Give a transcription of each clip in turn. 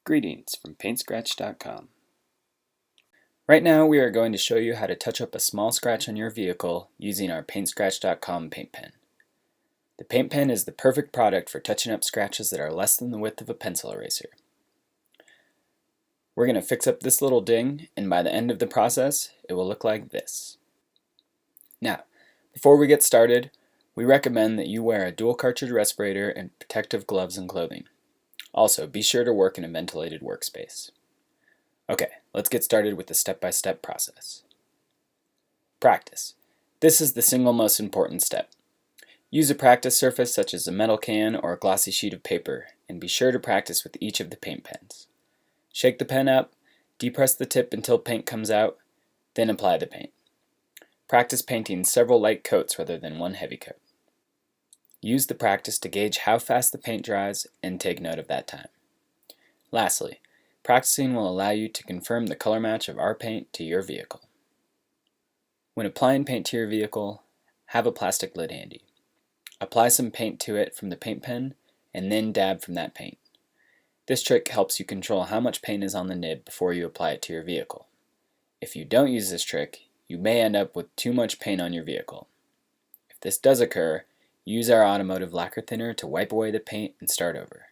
Greetings from PaintScratch.com. Right now we are going to show you how to touch up a small scratch on your vehicle using our PaintScratch.com paint pen. The paint pen is the perfect product for touching up scratches that are less than the width of a pencil eraser. We're going to fix up this little ding, and by the end of the process it will look like this. Now, before we get started, we recommend that you wear a dual-cartridge respirator and protective gloves and clothing. Also, be sure to work in a ventilated workspace. Okay, let's get started with the step-by-step process. Practice. This is the single most important step. Use a practice surface such as a metal can or a glossy sheet of paper, and be sure to practice with each of the paint pens. Shake the pen up, depress the tip until paint comes out, then apply the paint. Practice painting several light coats rather than one heavy coat. Use the practice to gauge how fast the paint dries and take note of that time. Lastly, practicing will allow you to confirm the color match of our paint to your vehicle. When applying paint to your vehicle, have a plastic lid handy. Apply some paint to it from the paint pen and then dab from that paint. This trick helps you control how much paint is on the nib before you apply it to your vehicle. If you don't use this trick, you may end up with too much paint on your vehicle. If this does occur, use our Automotive lacquer thinner to wipe away the paint and start over.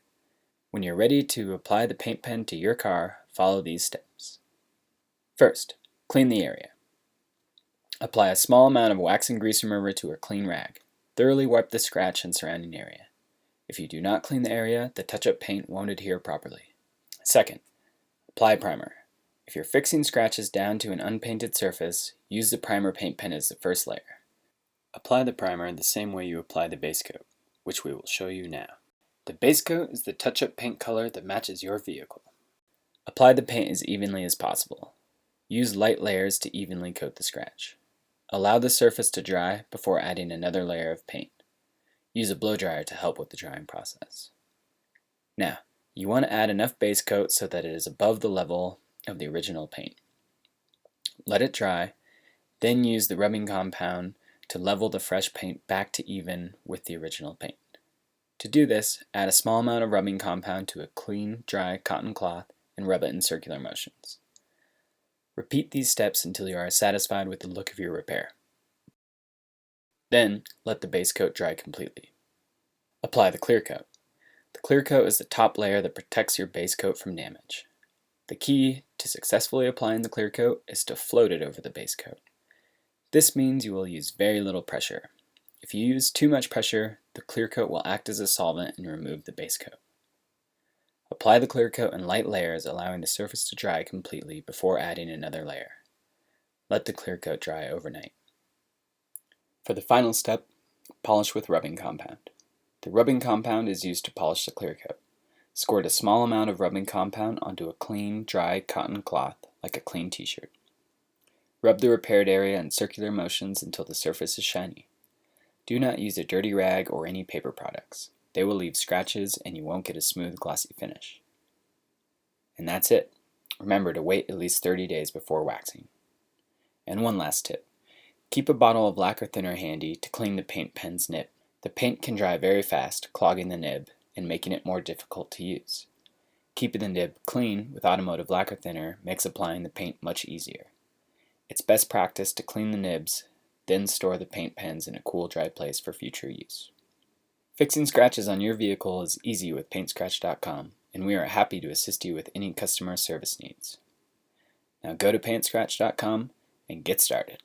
When you're ready to apply the paint pen to your car, follow these steps. First, clean the area. Apply a small amount of wax and grease remover to a clean rag. Thoroughly wipe the scratch and surrounding area. If you do not clean the area, the touch-up paint won't adhere properly. Second, apply primer. If you're fixing scratches down to an unpainted surface, use the primer paint pen as the first layer. Apply the primer the same way you apply the base coat, which we will show you now. The base coat is the touch-up paint color that matches your vehicle. Apply the paint as evenly as possible. Use light layers to evenly coat the scratch. Allow the surface to dry before adding another layer of paint. Use a blow dryer to help with the drying process. Now, you want to add enough base coat so that it is above the level of the original paint. Let it dry, then use the rubbing compound to level the fresh paint back to even with the original paint. To do this, add a small amount of rubbing compound to a clean, dry cotton cloth and rub it in circular motions. Repeat these steps until you are satisfied with the look of your repair. Then, let the base coat dry completely. Apply the clear coat. The clear coat is the top layer that protects your base coat from damage. The key to successfully applying the clear coat is to float it over the base coat. This means you will use very little pressure. If you use too much pressure, the clear coat will act as a solvent and remove the base coat. Apply the clear coat in light layers, allowing the surface to dry completely before adding another layer. Let the clear coat dry overnight. For the final step, polish with rubbing compound. The rubbing compound is used to polish the clear coat. Squirt a small amount of rubbing compound onto a clean, dry cotton cloth like a clean t-shirt. Rub the repaired area in circular motions until the surface is shiny. Do not use a dirty rag or any paper products. They will leave scratches and you won't get a smooth, glossy finish. And that's it. Remember to wait at least 30 days before waxing. And one last tip. Keep a bottle of lacquer thinner handy to clean the paint pen's nib. The paint can dry very fast, clogging the nib and making it more difficult to use. Keeping the nib clean with Automotive lacquer thinner makes applying the paint much easier. It's best practice to clean the nibs, then store the paint pens in a cool, dry place for future use. Fixing scratches on your vehicle is easy with PaintScratch.com, and we are happy to assist you with any customer service needs. Now go to PaintScratch.com and get started.